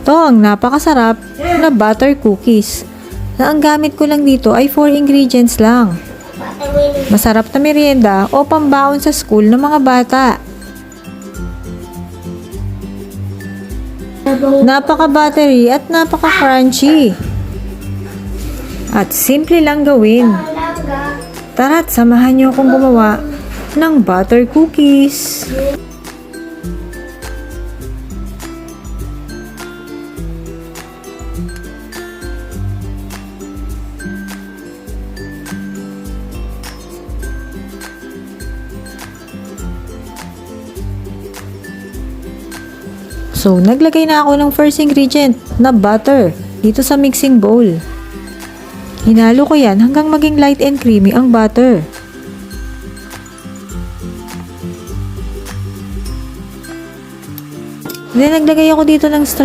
Ito ang napakasarap na butter cookies. Na ang gamit ko lang dito ay 4 ingredients lang. Masarap na merienda o pambaon sa school ng mga bata. Napaka-buttery at napaka-crunchy. At simple lang gawin. Tara't samahan niyo akong gumawa ng butter cookies. So, naglagay na ako ng first ingredient na butter dito sa mixing bowl. Hinalo ko yan hanggang maging light and creamy ang butter. Then, naglagay ako dito ng